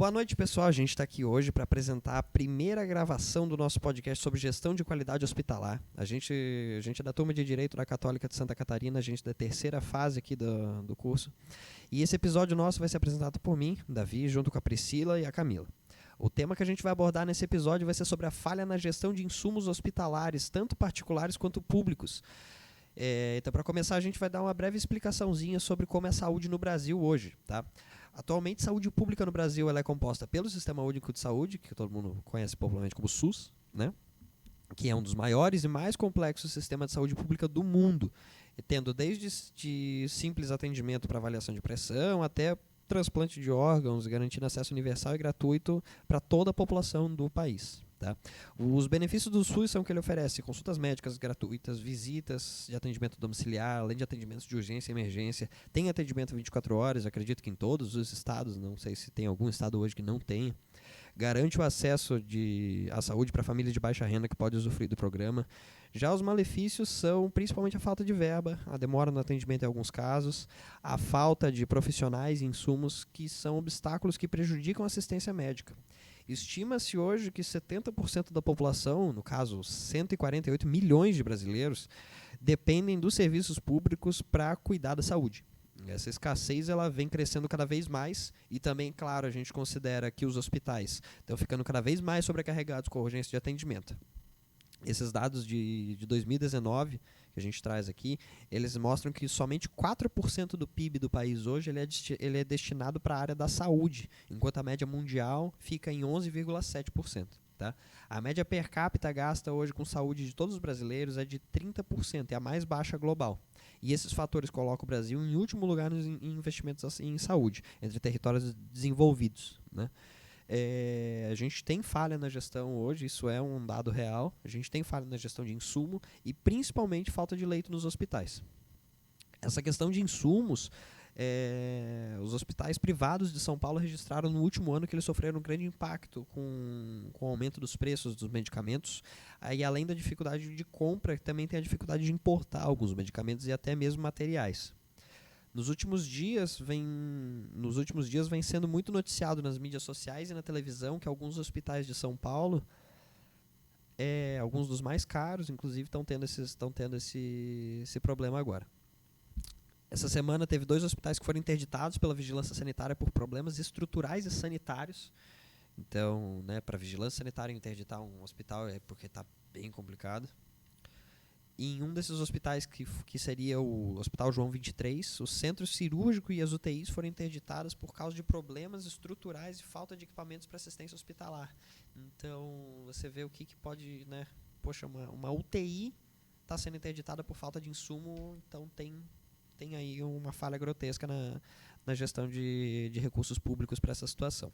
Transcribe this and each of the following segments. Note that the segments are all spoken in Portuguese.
Boa noite, pessoal. A gente está aqui hoje para apresentar a primeira gravação do nosso podcast sobre gestão de qualidade hospitalar. A gente é da turma de Direito da Católica de Santa Catarina, a gente é da terceira fase aqui do curso. E esse episódio nosso vai ser apresentado por mim, Davi, junto com a Priscila e a Camila. O tema que a gente vai abordar nesse episódio vai ser sobre a falha na gestão de insumos hospitalares, tanto particulares quanto públicos. Então, para começar, a gente vai dar uma breve explicaçãozinha sobre como é a saúde no Brasil hoje, tá? Atualmente, a saúde pública no Brasil ela é composta pelo Sistema Único de Saúde, que todo mundo conhece popularmente como SUS, né? Que é um dos maiores e mais complexos sistemas de saúde pública do mundo, tendo desde simples atendimento para avaliação de pressão até transplante de órgãos, garantindo acesso universal e gratuito para toda a população do país. Tá? Os benefícios do SUS são que ele oferece consultas médicas gratuitas, visitas de atendimento domiciliar, além de atendimentos de urgência e emergência. Tem atendimento 24 horas, acredito que em todos os estados, não sei se tem algum estado hoje que não tenha. Garante o acesso à saúde para famílias de baixa renda que podem usufruir do programa. Já os malefícios são principalmente a falta de verba, a demora no atendimento em alguns casos, a falta de profissionais e insumos que são obstáculos que prejudicam a assistência médica. Estima-se hoje que 70% da população, no caso 148 milhões de brasileiros, dependem dos serviços públicos para cuidar da saúde. Essa escassez ela vem crescendo cada vez mais e também, claro, a gente considera que os hospitais estão ficando cada vez mais sobrecarregados com a urgência de atendimento. Esses dados de 2019 que a gente traz aqui, eles mostram que somente 4% do PIB do país hoje ele é destinado para a área da saúde, enquanto a média mundial fica em 11,7%. Tá? A média per capita gasta hoje com saúde de todos os brasileiros é de 30%, é a mais baixa global. E esses fatores colocam o Brasil em último lugar nos investimentos em saúde, entre territórios desenvolvidos, né? A gente tem falha na gestão hoje, isso é um dado real. A gente tem falha na gestão de insumo e principalmente falta de leito nos hospitais. Essa questão de insumos, os hospitais privados de São Paulo registraram no último ano que eles sofreram um grande impacto com o aumento dos preços dos medicamentos. E além da dificuldade de compra, também tem a dificuldade de importar alguns medicamentos e até mesmo materiais. Nos últimos dias vem sendo muito noticiado nas mídias sociais e na televisão que alguns hospitais de São Paulo, alguns dos mais caros, inclusive, estão tendo esse problema agora. Essa semana teve 2 hospitais que foram interditados pela vigilância sanitária por problemas estruturais e sanitários. Então, né, para a vigilância sanitária interditar um hospital é porque está bem complicado. Em um desses hospitais, que seria o Hospital João 23, o centro cirúrgico e as UTIs foram interditadas por causa de problemas estruturais e falta de equipamentos para assistência hospitalar. Então, você vê o que pode, né? Poxa, uma UTI está sendo interditada por falta de insumo, então tem aí uma falha grotesca na gestão de recursos públicos para essa situação.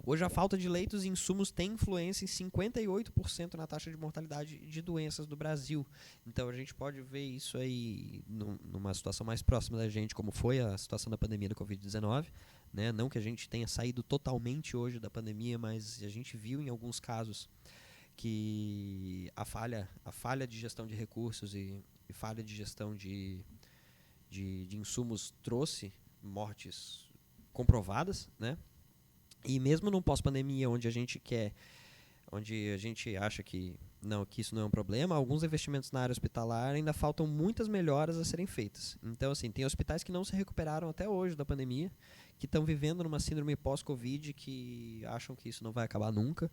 Hoje a falta de leitos e insumos tem influência em 58% na taxa de mortalidade de doenças do Brasil. Então a gente pode ver isso aí numa situação mais próxima da gente, como foi a situação da pandemia da Covid-19. Né? Não que a gente tenha saído totalmente hoje da pandemia, mas a gente viu em alguns casos que a falha de gestão de recursos e falha de gestão de insumos trouxe mortes comprovadas, né? E mesmo no pós-pandemia, onde a gente acha que isso não é um problema, alguns investimentos na área hospitalar ainda faltam muitas melhoras a serem feitas. Então, assim, tem hospitais que não se recuperaram até hoje da pandemia, que estão vivendo numa síndrome pós-Covid, que acham que isso não vai acabar nunca.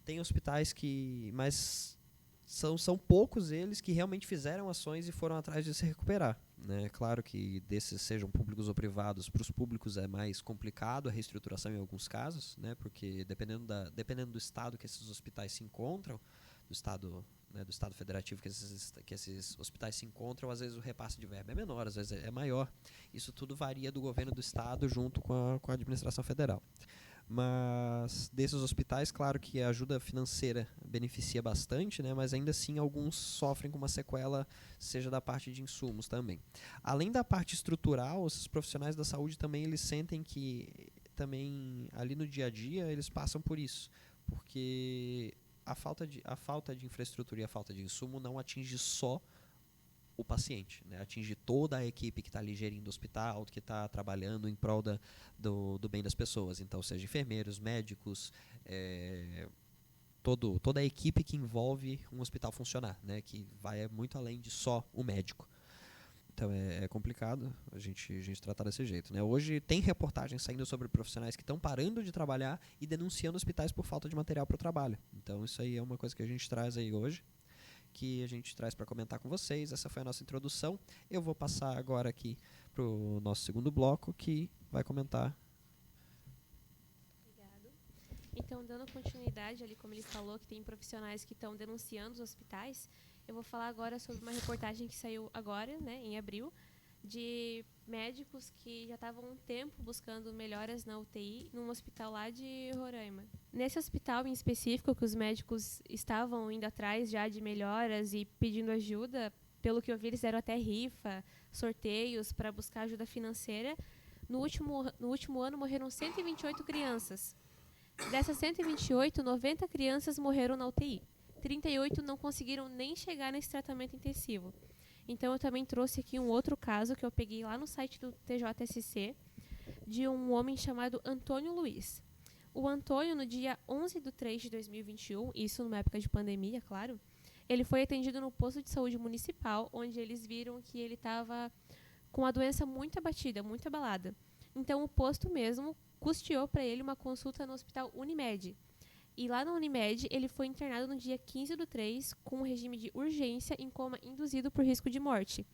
Tem hospitais mas são poucos eles que realmente fizeram ações e foram atrás de se recuperar. Né? Claro que desses sejam públicos ou privados, para os públicos é mais complicado a reestruturação em alguns casos, né? Porque dependendo do estado que esses hospitais se encontram, do estado federativo que esses hospitais se encontram, às vezes o repasse de verba é menor, às vezes é maior. Isso tudo varia do governo do estado junto com a administração federal. Mas desses hospitais, claro que a ajuda financeira beneficia bastante, né? Mas ainda assim alguns sofrem com uma sequela, seja da parte de insumos também. Além da parte estrutural, esses profissionais da saúde também eles sentem que também ali no dia a dia eles passam por isso, porque a falta de infraestrutura e a falta de insumo não atinge só o paciente, né? Atingir toda a equipe que está ali gerindo o hospital, que está trabalhando em prol do bem das pessoas. Então, seja enfermeiros, médicos, toda a equipe que envolve um hospital funcionar, né? Que vai muito além de só o médico. Então é complicado a gente tratar desse jeito, né? Hoje tem reportagens saindo sobre profissionais que estão parando de trabalhar e denunciando hospitais por falta de material para o trabalho. Então isso aí é uma coisa que a gente traz aí hoje, que a gente traz para comentar com vocês. Essa foi a nossa introdução. Eu vou passar agora aqui para o nosso segundo bloco, que vai comentar. Obrigado. Então, dando continuidade ali, como ele falou, que tem profissionais que estão denunciando os hospitais, eu vou falar agora sobre uma reportagem que saiu agora, né, em abril, de médicos que já estavam há um tempo buscando melhoras na UTI num hospital lá de Roraima. Nesse hospital em específico, que os médicos estavam indo atrás já de melhoras e pedindo ajuda, pelo que eu vi, eles deram até rifa, sorteios para buscar ajuda financeira. No último ano morreram 128 crianças. Dessas 128, 90 crianças morreram na UTI. 38 não conseguiram nem chegar nesse tratamento intensivo. Então, eu também trouxe aqui um outro caso que eu peguei lá no site do TJSC, de um homem chamado Antônio Luiz. O Antônio, no dia 11/3/2021, isso numa época de pandemia, claro, ele foi atendido no posto de saúde municipal, onde eles viram que ele estava com a doença muito abatida, muito abalada. Então, o posto mesmo custeou para ele uma consulta no Hospital Unimed. E lá na Unimed, ele foi internado no dia 15/3 com um regime de urgência em coma induzido por risco de morte.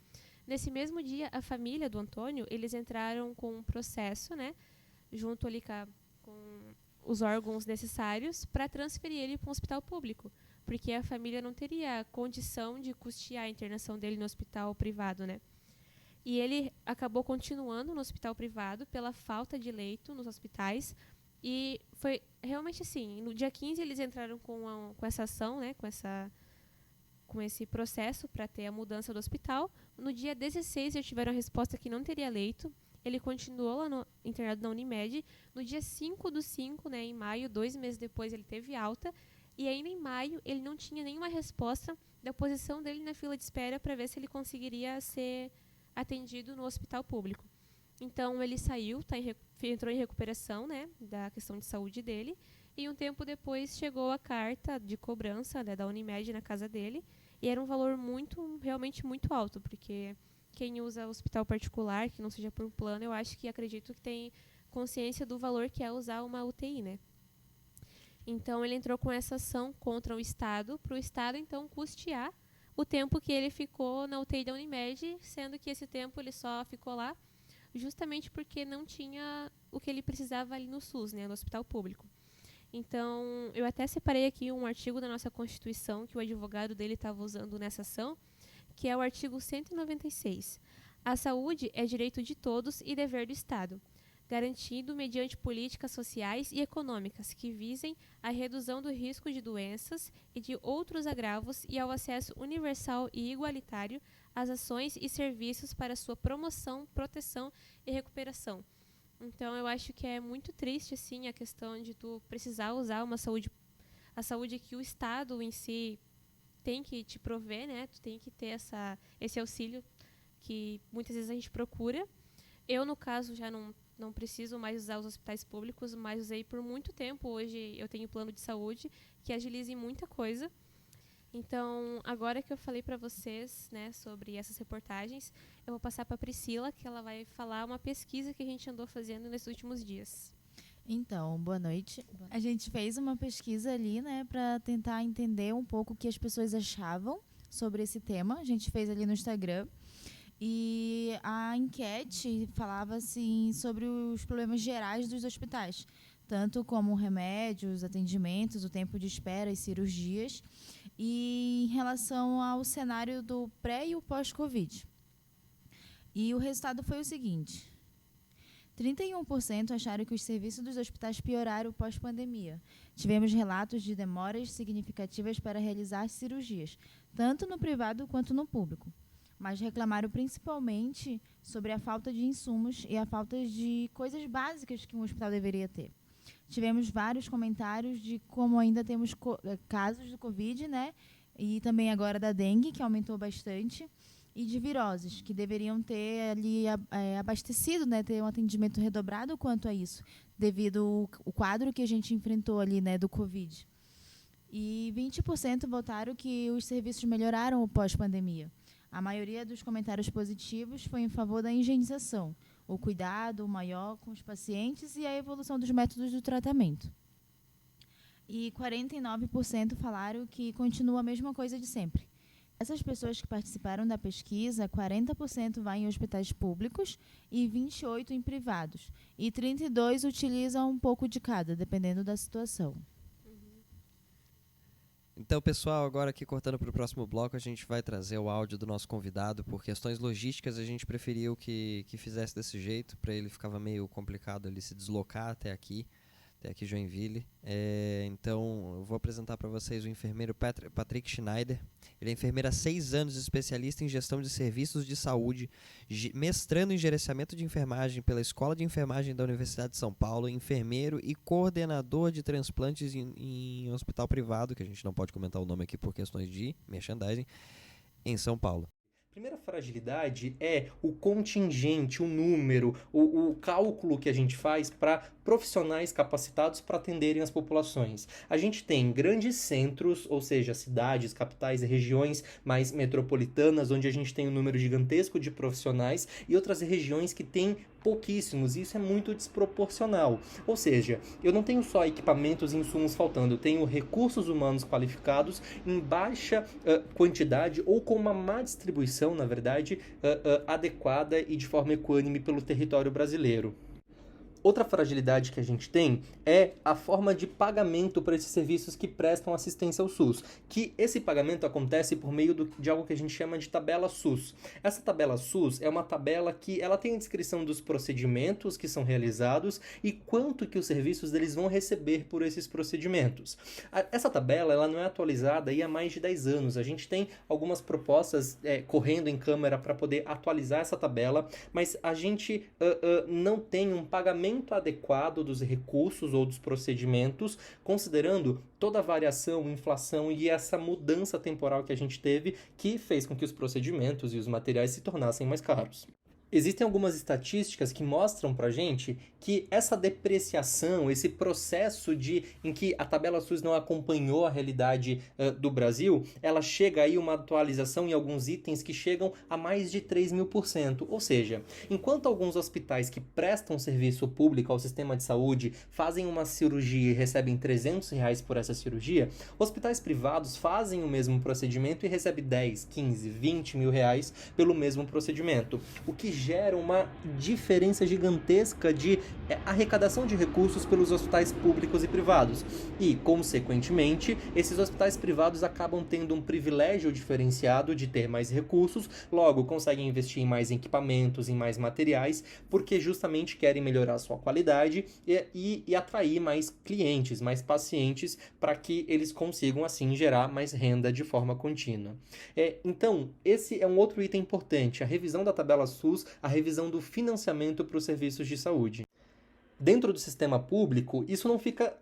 Nesse mesmo dia, a família do Antônio, eles entraram com um processo, né, junto ali com os órgãos necessários para transferir ele para um hospital público, porque a família não teria condição de custear a internação dele no hospital privado, né? E ele acabou continuando no hospital privado pela falta de leito nos hospitais. E foi realmente assim, no dia 15 eles entraram com essa ação, né, com esse processo para ter a mudança do hospital. No dia 16 eles tiveram a resposta que não teria leito. Ele continuou lá internado na Unimed. No dia 5/5, né, em maio, 2 meses depois, ele teve alta. E ainda em maio ele não tinha nenhuma resposta da posição dele na fila de espera para ver se ele conseguiria ser atendido no hospital público. Então, ele saiu, entrou em recuperação, né, da questão de saúde dele, e um tempo depois chegou a carta de cobrança, né, da Unimed na casa dele, e era um valor realmente muito alto, porque quem usa hospital particular, que não seja por plano, eu acredito que tem consciência do valor que é usar uma UTI, né. Então, ele entrou com essa ação contra o Estado, para o Estado, então, custear o tempo que ele ficou na UTI da Unimed, sendo que esse tempo ele só ficou lá justamente porque não tinha o que ele precisava ali no SUS, né, no hospital público. Então, eu até separei aqui um artigo da nossa Constituição que o advogado dele estava usando nessa ação, que é o artigo 196. A saúde é direito de todos e dever do Estado, garantido mediante políticas sociais e econômicas que visem a redução do risco de doenças e de outros agravos e ao acesso universal e igualitário às ações e serviços para sua promoção, proteção e recuperação. Então, eu acho que é muito triste assim a questão de tu precisar usar a saúde que o Estado em si tem que te prover, né? Tu tem que ter esse auxílio que muitas vezes a gente procura. Eu, no caso, já não preciso mais usar os hospitais públicos, mas usei por muito tempo. Hoje eu tenho plano de saúde que agiliza em muita coisa. Então, agora que eu falei para vocês, né, sobre essas reportagens, eu vou passar para a Priscila, que ela vai falar uma pesquisa que a gente andou fazendo nesses últimos dias. Então, boa noite. A gente fez uma pesquisa ali, né, para tentar entender um pouco o que as pessoas achavam sobre esse tema. A gente fez ali no Instagram. E a enquete falava assim sobre os problemas gerais dos hospitais, tanto como remédios, atendimentos, o tempo de espera e cirurgias, e em relação ao cenário do pré e o pós-Covid. E o resultado foi o seguinte: 31% acharam que os serviços dos hospitais pioraram pós-pandemia. Tivemos relatos de demoras significativas para realizar cirurgias, tanto no privado quanto no público. Mas reclamaram principalmente sobre a falta de insumos e a falta de coisas básicas que um hospital deveria ter. Tivemos vários comentários de como ainda temos casos do Covid, né? E também agora da dengue, que aumentou bastante. e de viroses, que deveriam ter ali abastecido, né, ter um atendimento redobrado quanto a isso, devido ao quadro que a gente enfrentou ali, né, do Covid. E 20% votaram que os serviços melhoraram pós-pandemia. A maioria dos comentários positivos foi em favor da higienização, o cuidado maior com os pacientes e a evolução dos métodos do tratamento. E 49% falaram que continua a mesma coisa de sempre. Essas pessoas que participaram da pesquisa, 40% vai em hospitais públicos e 28% em privados. E 32% utilizam um pouco de cada, dependendo da situação. Então, pessoal, agora aqui cortando para o próximo bloco, a gente vai trazer o áudio do nosso convidado. Por questões logísticas, a gente preferiu que fizesse desse jeito. Para ele ficava meio complicado ele se deslocar até aqui Joinville. Então, eu vou apresentar para vocês o enfermeiro Patrick Schneider. Ele é enfermeiro há 6 anos, especialista em gestão de serviços de saúde, mestrando em gerenciamento de enfermagem pela Escola de Enfermagem da Universidade de São Paulo, enfermeiro e coordenador de transplantes em hospital privado, que a gente não pode comentar o nome aqui por questões de merchandising, em São Paulo. A primeira fragilidade é o contingente, o número, o cálculo que a gente faz para profissionais capacitados para atenderem as populações. A gente tem grandes centros, ou seja, cidades, capitais e regiões mais metropolitanas, onde a gente tem um número gigantesco de profissionais, e outras regiões que têm pouquíssimos, e isso é muito desproporcional. Ou seja, eu não tenho só equipamentos e insumos faltando, eu tenho recursos humanos qualificados em baixa quantidade ou com uma má distribuição, na verdade, adequada e de forma equânime pelo território brasileiro. Outra fragilidade que a gente tem é a forma de pagamento para esses serviços que prestam assistência ao SUS, que esse pagamento acontece por meio de algo que a gente chama de tabela SUS. Essa tabela SUS é uma tabela que ela tem a descrição dos procedimentos que são realizados e quanto que os serviços deles vão receber por esses procedimentos. Essa tabela ela não é atualizada há mais de 10 anos. A gente tem algumas propostas correndo em Câmara para poder atualizar essa tabela, mas a gente não tem um pagamento adequado dos recursos ou dos procedimentos, considerando toda a variação, inflação e essa mudança temporal que a gente teve, que fez com que os procedimentos e os materiais se tornassem mais caros. Existem algumas estatísticas que mostram pra gente que essa depreciação, esse processo em que a tabela SUS não acompanhou a realidade do Brasil, ela chega aí uma atualização em alguns itens que chegam a mais de 3.000%. Ou seja, enquanto alguns hospitais que prestam serviço público ao sistema de saúde fazem uma cirurgia e recebem R$300 por essa cirurgia, hospitais privados fazem o mesmo procedimento e recebem 10, 15, 20 mil reais pelo mesmo procedimento. O que gera uma diferença gigantesca de arrecadação de recursos pelos hospitais públicos e privados. E, consequentemente, esses hospitais privados acabam tendo um privilégio diferenciado de ter mais recursos, logo conseguem investir em mais equipamentos, em mais materiais, porque justamente querem melhorar a sua qualidade e atrair mais clientes, mais pacientes, para que eles consigam, assim, gerar mais renda de forma contínua. Então, esse é um outro item importante, a revisão da tabela SUS, a revisão do financiamento para os serviços de saúde. Dentro do sistema público, isso não fica...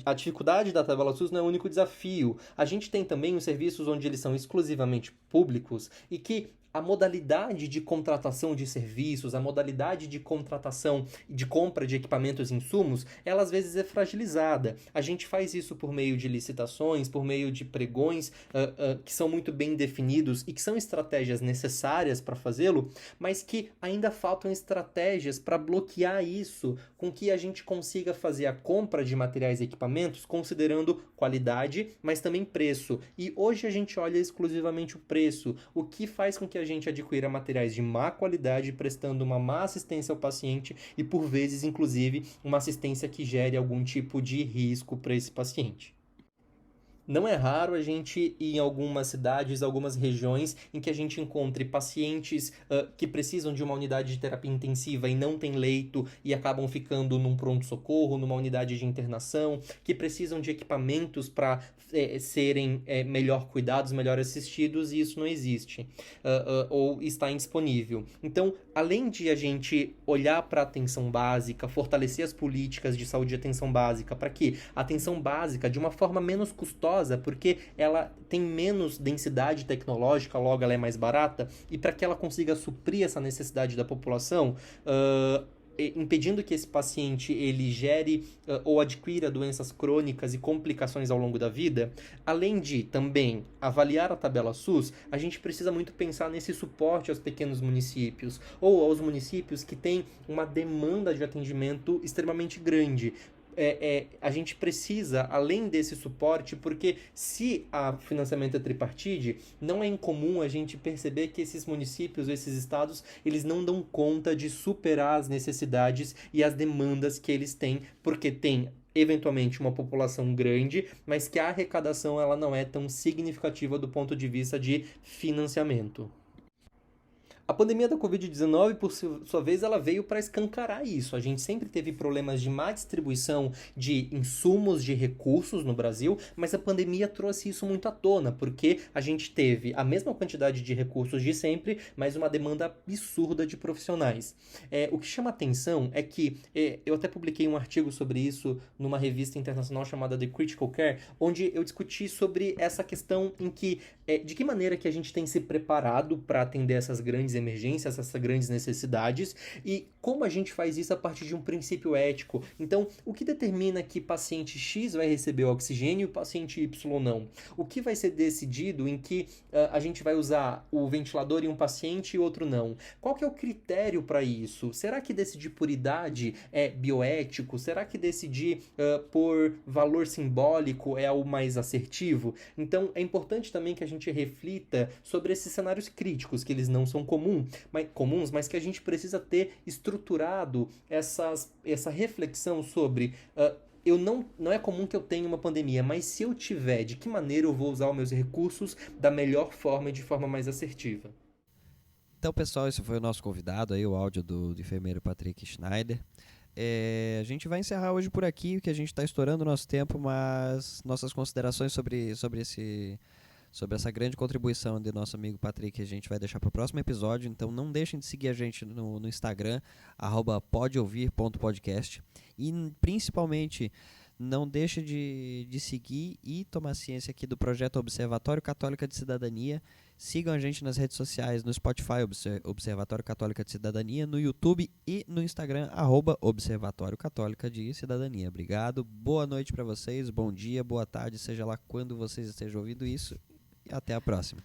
A dificuldade da tabela SUS não é o único desafio. A gente tem também os serviços onde eles são exclusivamente públicos e que a modalidade de contratação de serviços, a modalidade de contratação, de compra de equipamentos e insumos, ela às vezes é fragilizada. A gente faz isso por meio de licitações, por meio de pregões que são muito bem definidos e que são estratégias necessárias para fazê-lo, mas que ainda faltam estratégias para bloquear isso, com que a gente consiga fazer a compra de materiais e equipamentos considerando qualidade, mas também preço. E hoje a gente olha exclusivamente o preço, o que faz com que a gente adquira materiais de má qualidade, prestando uma má assistência ao paciente e, por vezes, inclusive, uma assistência que gere algum tipo de risco para esse paciente. Não é raro a gente ir em algumas cidades, algumas regiões, em que a gente encontre pacientes que precisam de uma unidade de terapia intensiva e não tem leito e acabam ficando num pronto-socorro, numa unidade de internação, que precisam de equipamentos para serem melhor cuidados, melhor assistidos, e isso não existe, ou está indisponível. Então, além de a gente olhar para a atenção básica, fortalecer as políticas de saúde e atenção básica, para que a atenção básica, de uma forma menos custosa, custosa, porque ela tem menos densidade tecnológica, logo ela é mais barata, e para que ela consiga suprir essa necessidade da população, impedindo que esse paciente ele gere ou adquira doenças crônicas e complicações ao longo da vida, além de também avaliar a tabela SUS, a gente precisa muito pensar nesse suporte aos pequenos municípios ou aos municípios que têm uma demanda de atendimento extremamente grande. A gente precisa, além desse suporte, porque se o financiamento é tripartite, não é incomum a gente perceber que esses municípios, esses estados, eles não dão conta de superar as necessidades e as demandas que eles têm, porque tem eventualmente uma população grande, mas que a arrecadação ela não é tão significativa do ponto de vista de financiamento. A pandemia da Covid-19, por sua vez, ela veio para escancarar isso. A gente sempre teve problemas de má distribuição de insumos, de recursos no Brasil, mas a pandemia trouxe isso muito à tona, porque a gente teve a mesma quantidade de recursos de sempre, mas uma demanda absurda de profissionais. O que chama atenção é que, eu até publiquei um artigo sobre isso numa revista internacional chamada The Critical Care, onde eu discuti sobre essa questão em que, de que maneira que a gente tem se preparado para atender essas grandes emergências, essas grandes necessidades, e como a gente faz isso a partir de um princípio ético. Então, o que determina que paciente X vai receber o oxigênio e o paciente Y não? O que vai ser decidido em que a gente vai usar o ventilador em um paciente e outro não? Qual que é o critério para isso? Será que decidir por idade é bioético? Será que decidir por valor simbólico é o mais assertivo? Então, é importante também que a gente reflita sobre esses cenários críticos, que eles não são comuns, mas que a gente precisa ter estruturado essa reflexão sobre não é comum que eu tenha uma pandemia, mas se eu tiver, de que maneira eu vou usar os meus recursos da melhor forma e de forma mais assertiva? Então, pessoal, esse foi o nosso convidado, aí, o áudio do enfermeiro Patrick Schneider. A gente vai encerrar hoje por aqui, porque a gente está estourando o nosso tempo, mas nossas considerações sobre essa grande contribuição do nosso amigo Patrick a gente vai deixar para o próximo episódio, então não deixem de seguir a gente no Instagram, @podeouvir.podcast, e principalmente não deixe de seguir e tomar ciência aqui do projeto Observatório Católica de Cidadania. Sigam a gente nas redes sociais, no Spotify, Observatório Católica de Cidadania, no YouTube e no Instagram, @Observatório Católica de Cidadania. Obrigado, boa noite para vocês, bom dia, boa tarde, seja lá quando vocês estejam ouvindo isso. E até a próxima.